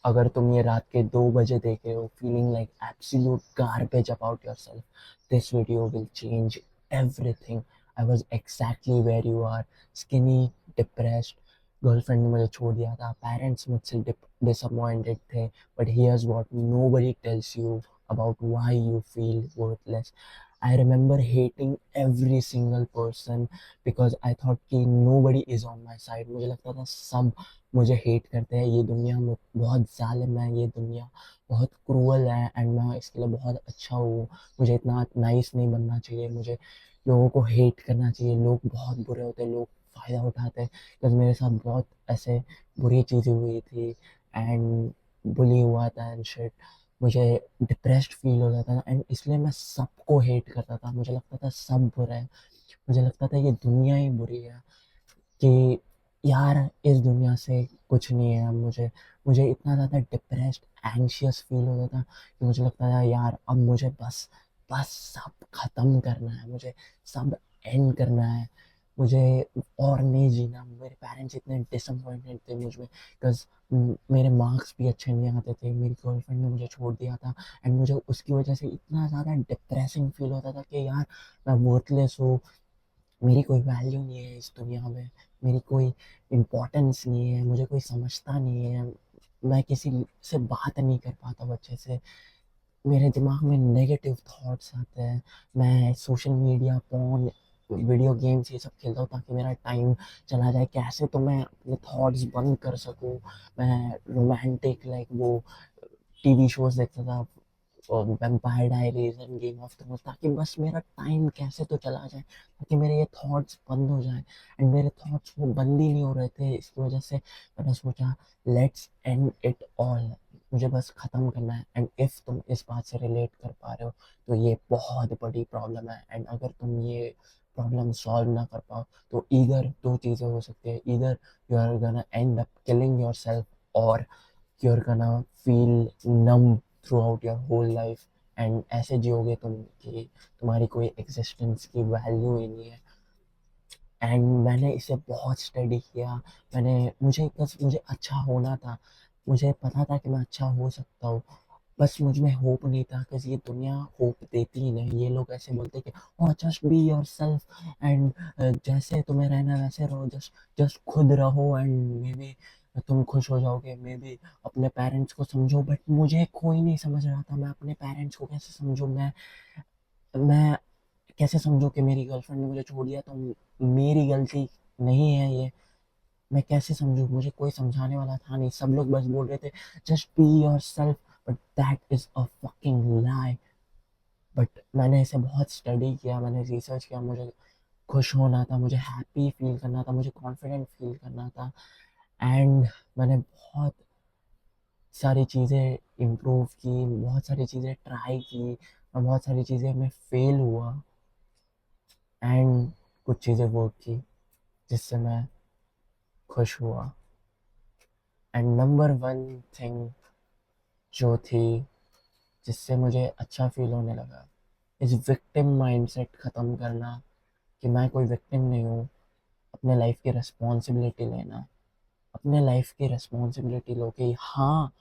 अगर तुम ये रात के 2 बजे देख रहे हो feeling like absolute garbage about yourself, this video will change everything. I was exactly where you are, skinny, depressed, girlfriend ने मुझे छोड़ दिया था, पेरेंट्स मुझसे डिसअपॉइंटेड थे, but here's what nobody tells you about why you feel worthless. I remember hating every single person because I thought कि nobody is on my side. मुझे लगता था सब मुझे हेट करते हैं, ये दुनिया में बहुत जालिम है, ये दुनिया बहुत क्रूअल है एंड मैं इसके लिए बहुत अच्छा हूँ, मुझे इतना नाइस नहीं बनना चाहिए, मुझे लोगों को हेट करना चाहिए, लोग बहुत बुरे होते हैं, लोग फ़ायदा उठाते हैं। बिकॉज मेरे साथ बहुत ऐसे बुरी चीज़ें हुई थी एंड बुली हुआ था एंड शिट, मुझे डिप्रेस्ड फील हो जाता था एंड इसलिए मैं सबको हेट करता था, मुझे लगता था सब बुरा है, मुझे लगता था ये दुनिया ही बुरी है, कि यार इस दुनिया से कुछ नहीं है। मुझे मुझे इतना ज़्यादा डिप्रेस्ड एंग्शियस फील होता था कि मुझे लगता था यार अब मुझे बस बस सब ख़त्म करना है, मुझे सब एंड करना है, मुझे और नहीं जीना। मेरे पेरेंट्स इतने डिसअपॉइंटेड थे मुझ में बिकॉज मेरे मार्क्स भी अच्छे नहीं आते थे, मेरी गर्लफ्रेंड ने मुझे छोड़ दिया था एंड मुझे उसकी वजह से इतना ज़्यादा डिप्रेसिंग फील होता था कि यार मैं वर्थलेस हूँ, मेरी कोई वैल्यू नहीं है इस दुनिया में, मेरी कोई इम्पोर्टेंस नहीं है, मुझे कोई समझता नहीं है, मैं किसी से बात नहीं कर पाता बच्चे से, मेरे दिमाग में नेगेटिव थॉट्स आते हैं, मैं social media, porn, video games ये सब खेलता हूँ ताकि मेरा टाइम चला जाए, कैसे तो मैं अपने थॉट्स बंद कर सकूँ। मैं रोमांटिक लाइक वो टीवी शोज देखता था, vampire diaries end game of thrones, ताकि बस मेरा टाइम कैसे तो चला जाए, ताकि मेरे ये थॉट्स बंद हो जाए एंड मेरे थॉट्स वो बंद ही नहीं हो रहे थे। इसकी वजह से मैंने सोचा लेट्स एंड इट ऑल, मुझे बस ख़त्म करना है। एंड इफ़ तुम इस बात से रिलेट कर पा रहे हो तो ये बहुत बड़ी प्रॉब्लम है एंड अगर तुम ये प्रॉब्लम सॉल्व ना कर पाओ तो ईदर दो चीज़ें हो सकती है, either you are gonna end up killing your self और you're gonna feel numb throughout your whole life and ऐसे जियोगे तुम कि तुम्हारी कोई एग्जिस्टेंस की वैल्यू ही नहीं है। एंड मैंने इसे बहुत स्टडी किया, मैंने मुझे बस मुझे अच्छा होना था, मुझे पता था कि मैं अच्छा हो सकता हूँ, बस मुझ में होप नहीं था क्योंकि ये दुनिया होप देती ही नहीं। ये लोग ऐसे बोलते कि oh just be yourself and जैसे तुम्हें रहना है वैसे रहो, जस्ट जस्ट खुद रहो एंड मे बी तुम खुश हो जाओगे, मे बी अपने पेरेंट्स को समझो। बट मुझे कोई नहीं समझ रहा था, मैं अपने पेरेंट्स को कैसे समझूँ, मैं कैसे समझूँ कि मेरी गर्लफ्रेंड ने मुझे छोड़ दिया तो मेरी गलती नहीं है ये, मैं कैसे समझूँ, मुझे कोई समझाने वाला था नहीं, सब लोग बस बोल रहे थे just be your self, but that is a fucking lie. But मैंने इसे बहुत स्टडी किया, मैंने रिसर्च किया, मुझे खुश होना था, मुझे हैप्पी फील करना था, मुझे कॉन्फिडेंट फील करना था एंड मैंने बहुत सारी चीज़ें इम्प्रूव की, बहुत सारी चीज़ें ट्राई की और बहुत सारी चीज़ें में फेल हुआ एंड कुछ चीज़ें वर्क की जिससे मैं खुश हुआ। एंड नंबर वन थिंग जो थी जिससे मुझे अच्छा फील होने लगा, इस विक्टिम माइंडसेट ख़त्म करना कि मैं कोई विक्टिम नहीं हूँ, अपने लाइफ की रिस्पॉन्सिबिलिटी लेना, अपने लाइफ की रिस्पॉन्सिबिलिटी लो कि हाँ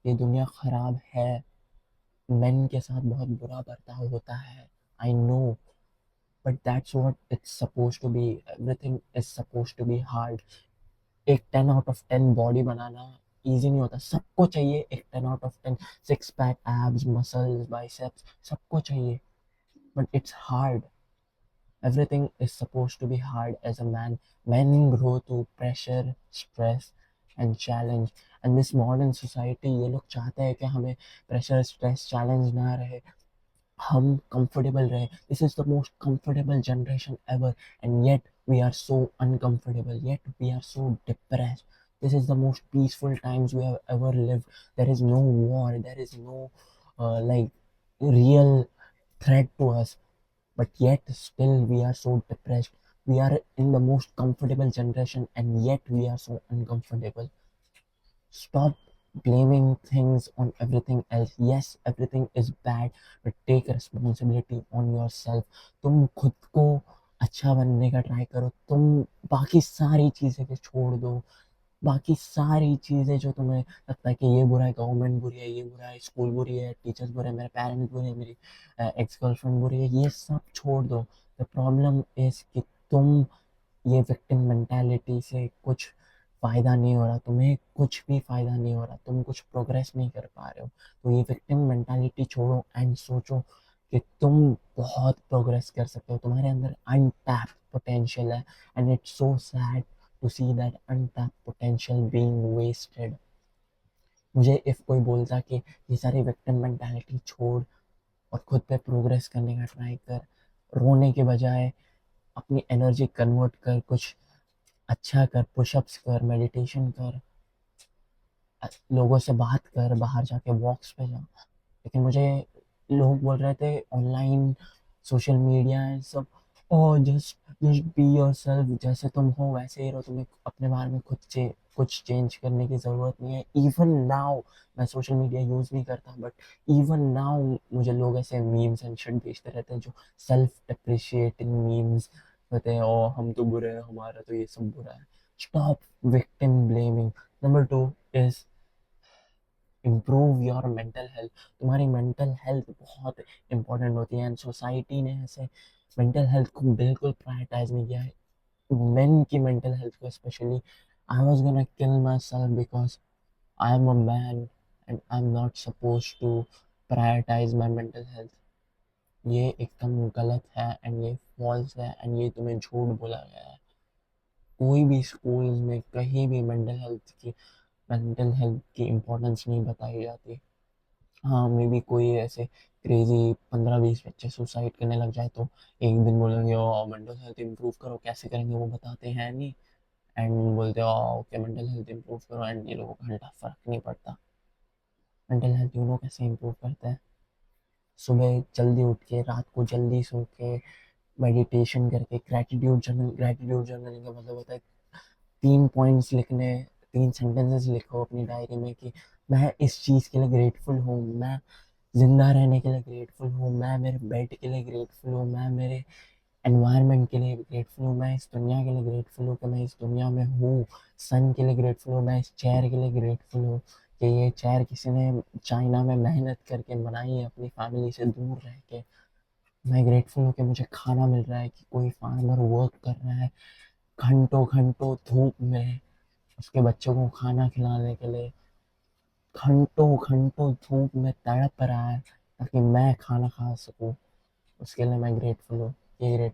ये दुनिया ख़राब है, मेन के साथ बहुत बुरा बर्ताव होता है, I know, but that's what it's suppose to be, everything is suppose to be hard. एक 10 आउट ऑफ 10 बॉडी बनाना इजी नहीं होता, सबको चाहिए एक 10 out of 10 six pack, abs, muscles, biceps, सबको चाहिए, but it's hard. Everything is supposed to be hard as a man. Men grow through pressure, stress, and challenge. And this modern society, ये लोग चाहते हैं कि हमें pressure, stress, challenge ना रहे, हम comfortable रहे. This is the most comfortable generation ever, and yet we are so uncomfortable. Yet we are so depressed. This is the most peaceful times we have ever lived. There is no war. There is no like real threat to us, but yet still we are so depressed. We are in the most comfortable generation and yet we are so uncomfortable. Stop blaming things on everything else. Yes, everything is bad, but take responsibility on yourself. तुम खुद को अच्छा बनने का try करो, तुम बाकी सारी चीज़ें को छोड़ दो, बाकी सारी चीज़ें जो तुम्हें लगता है कि ये बुरा है, गवर्नमेंट बुरी है, ये बुरा है, स्कूल बुरी है, टीचर्स बुरे हैं, मेरे पेरेंट्स बुरे हैं, मेरी एक्स गर्लफ्रेंड बुरी है, ये सब छोड़ दो। द प्रॉब्लम इज़ कि तुम ये विक्टिम मेंटालिटी से कुछ फ़ायदा नहीं हो रहा, तुम्हें कुछ भी फ़ायदा नहीं हो रहा, तुम कुछ प्रोग्रेस नहीं कर पा रहे हो। तो ये विक्टिम मेंटालिटी छोड़ो एंड सोचो कि तुम बहुत प्रोग्रेस कर सकते हो, तुम्हारे अंदर अनटैप्ड पोटेंशियल है and it's so sad to see that untapped potential being wasted. मुझे इफ़ कोई बोलता कि ये सारी विक्टिम मेंटालिटी छोड़ और खुद पे प्रोग्रेस करने का ट्राई कर, रोने के बजाय अपनी एनर्जी कन्वर्ट कर, कुछ अच्छा कर, पुशअप्स कर, मेडिटेशन कर, लोगों से बात कर, बाहर जाके वॉक्स पे जा। लेकिन मुझे लोग बोल रहे थे ऑनलाइन, सोशल मीडिया एंड सब, ओ जस्ट जस्ट बी योरसेल्फ, जैसे तुम हो वैसे ही रहो, तुम्हें अपने बारे में कुछ चेंज करने की ज़रूरत नहीं है। इवन नाउ मैं सोशल मीडिया यूज़ नहीं करता, बट इवन नाउ मुझे लोग ऐसे मीम्स एंड शिट भेजते रहते हैं जो सेल्फ डिप्रिशिएटिंग मीम्स होते हैं, ओ हम तो बुरे हैं, हमारा तो ये सब बुरा है। Stop victim blaming. Number two is improve your mental health. तुम्हारी मेंटल हेल्थ बहुत इंपॉर्टेंट होती है एंड सोसाइटी ने ऐसे मेंटल हेल्थ को बिल्कुल प्रायोरिटाइज नहीं किया है, मेन की मेंटल हेल्थ को specially. I was gonna kill my self because I am a man and I am not suppose to prioritise my mental health. ये एकदम गलत है एंड ये फॉल्स है एंड ये तुम्हें झूठ बोला गया है। कोई भी स्कूल में कहीं भी मेंटल हेल्थ की इम्पोर्टेंस नहीं बताई जाती। हाँ, मे बी कोई ऐसे क्रेजी 15-20 बच्चे सुसाइड करने लग जाए तो एक दिन बोलेंगे ओ मेंटल हेल्थ इम्प्रूव करो, कैसे करेंगे वो बताते हैं नहीं, एंड बोलते हो ओके मेंटल हेल्थ इम्प्रूव करो, एंड ये लोगों का घंटा फर्क नहीं पड़ता। मेंटल हेल्थ यू नो कैसे इम्प्रूव करते हैं? सुबह जल्दी उठ के, रात को जल्दी सो के, मेडिटेशन करके, ग्रेटिट्यूड जर्नलिंग का मतलब होता है 3 पॉइंट्स लिखने, 3 सेंटेंसेस लिखो अपनी डायरी में कि मैं इस चीज़ के लिए ग्रेटफुल हूँ, मैं ज़िंदा रहने के लिए ग्रेटफुल हूँ, मैं मेरे बेड के लिए ग्रेटफुल हूँ, मैं मेरे एनवायरनमेंट के लिए ग्रेटफुल हूँ, मैं इस दुनिया के लिए ग्रेटफुल हूँ कि मैं इस दुनिया में हूँ, सन के लिए ग्रेटफुल हूँ, मैं इस चेयर के लिए ग्रेटफुल हूँ कि ये चेयर किसी ने चाइना में मेहनत करके बनाई है अपनी फैमिली से दूर रह के। मैं ग्रेटफुल हूँ कि मुझे खाना मिल रहा है, कि कोई फार्मर वर्क कर रहा है घंटों घंटों धूप में उसके बच्चों को खाना खिलाने के लिए, घंटों घंटों धूप में तड़प रहा है ताकि मैं खाना खा सकूं। उसके लिए मैं ग्रेटफुल हूँ। ये ग्रेट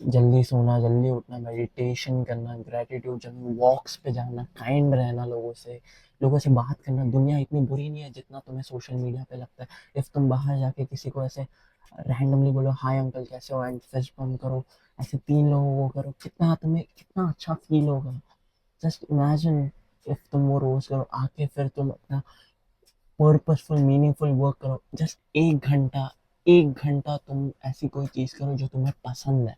जल्दी सोना, जल्दी उठना, मेडिटेशन करना, ग्रेटिट्यूड जर्नल, वॉक्स पे जाना, काइंड रहना लोगों से बात करना। दुनिया इतनी बुरी नहीं है जितना तुम्हें सोशल मीडिया पे लगता है। इफ तुम बाहर जाके किसी को ऐसे रैंडमली बोलो हाय अंकल कैसे हो एंड फिस्ट बम्प करो, ऐसे 3 लोगों को करो, कितना अच्छा फील होगा। जस्ट इमेजिन इफ तुम वो रोज करो, आके फिर तुम अपना पर्पसफुल मीनिंगफुल वर्क करो, जस्ट 1 घंटा, 1 घंटा तुम ऐसी कोई चीज करो जो तुम्हें पसंद है।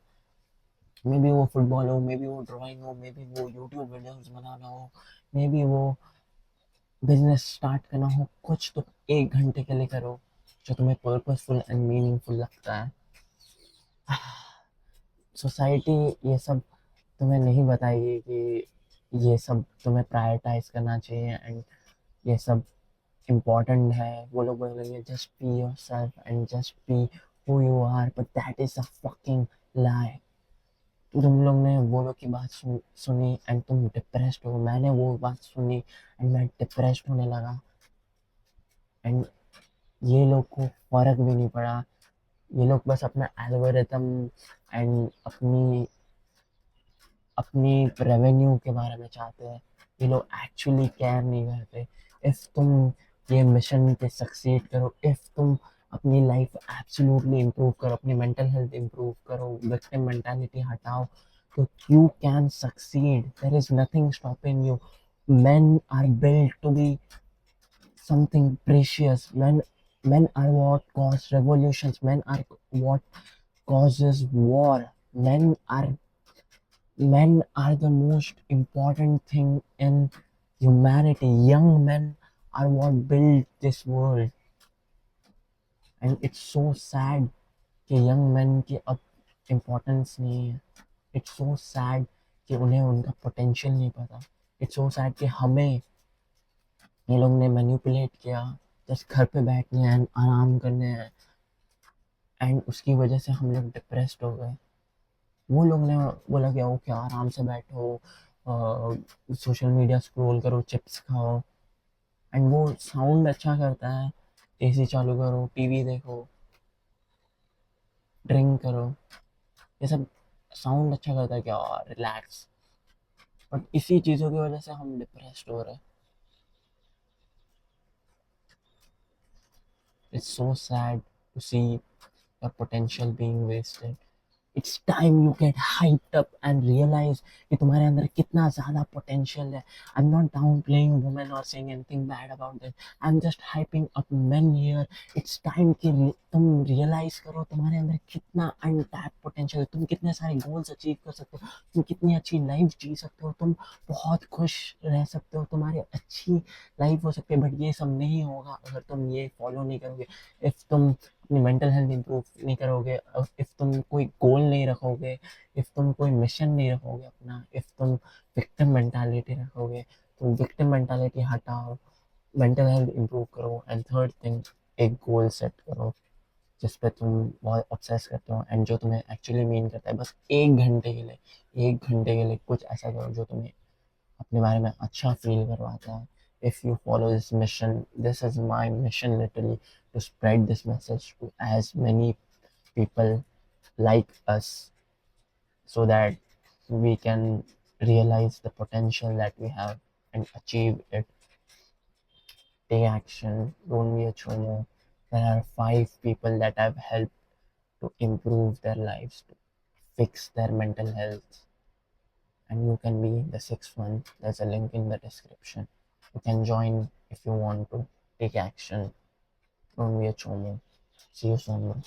मे बी वो फुटबॉल हो, मे बी वो ड्राइंग हो, मे बी वो यूट्यूब वीडियोस बनाना हो, मे बी वो बिजनेस स्टार्ट करना हो, कुछ तो 1 घंटे के लिए करो जो तुम्हें पर्पसफुल एंड मीनिंगफुल लगता है। सोसाइटी ये सब तुम्हें नहीं बताएगी कि ये सब तुम्हें प्रायोरिटाइज करना चाहिए एंड ये सब इम्पोर्टेंट है। वो लोग बोलेंगे just be yourself and just be who you are, but that is a fucking lie. तुम लोग ने वो लोग की बात सुनी एंड तुम डिप्रेस्ड हो, मैंने वो बात सुनी एंड मैं डिप्रेस्ड होने लगा, एंड ये लोग को फर्क भी नहीं पड़ा। ये लोग बस अपना एल्गोरिथम एंड अपनी अपनी रेवेन्यू के बारे में चाहते हैं। ये लोग एक्चुअली केयर नहीं करते। इफ़ तुम ये मिशन पे सक्सीड करो, इफ़ तुम अपनी लाइफ एब्सोल्युटली इम्प्रूव करो, अपनी मेंटल हेल्थ इम्प्रूव करो, विक्टिम मेंटालिटी हटाओ, तो you can succeed. There is nothing stopping you. Men are built to be something precious. Men are what cause revolutions. Men are what causes war. Men are the most important thing in humanity. Young men are what build this world, and it's so sad कि young men की अब importance नहीं है। It's so sad कि उन्हें उनका potential नहीं पता। इट्स सो सैड कि हमें ये लोग ने मैनिपुलेट किया, जस्ट घर पे बैठने हैं, आराम करने हैं, एंड उसकी वजह से हम लोग डिप्रेस्ड हो गए। वो लोग ने बोला कि ओके आराम से बैठो, सोशल मीडिया स्क्रॉल करो, चिप्स खाओ, एंड वो साउंड अच्छा करता है, एसी चालू करो, टीवी देखो, ड्रिंक करो, ये सब साउंड अच्छा करता है क्या, रिलैक्स। बट इसी चीज़ों की वजह से हम डिप्रेस्ड हो रहे हैं। It's so sad to see your potential being wasted. It's time you get hyped up and realise कि तुम्हारे अंदर कितना ज़्यादा पोटेंशियल है। I am not downplaying women और saying anything bad about this, I am just hyping up men here. It's time कि तुम realise करो तुम्हारे अंदर कितना अनटैप पोटेंशियल है, तुम कितने सारे गोल्स अचीव कर सकते हो, तुम कितनी अच्छी लाइफ जी सकते हो, तुम बहुत खुश रह सकते हो, तुम्हारी अच्छी लाइफ हो सकती है। बट ये सब नहीं होगा अगर तुम ये फॉलो नहीं करोगे, इफ़ तुम अपनी मेंटल हेल्थ इंप्रूव नहीं करोगे, इफ़ तुम कोई गोल नहीं रखोगे, इफ़ तुम कोई मिशन नहीं रखोगे अपना, इफ़ तुम विक्टिम मेंटालिटी रखोगे, तो विक्टिम मेंटालिटी हटाओ, मेंटल हेल्थ इंप्रूव करो, एंड थर्ड थिंग, एक गोल सेट करो जिस पे तुम बहुत ऑब्सेस करते हो एंड जो तुम्हें एक्चुअली मीन करता है। बस 1 घंटे के लिए, 1 घंटे के लिए कुछ ऐसा करो जो तुम्हें अपने बारे में अच्छा फील करवाता है। If you follow this mission, this is my mission literally, to spread this message to as many people like us, so that we can realize the potential that we have and achieve it. Take action, don't be a chomo. There are 5 people that I've helped to improve their lives, to fix their mental health, and you can be the 6th one. There's a link in the description. You can join if you want to take action. Don't be a chomo. See you soon.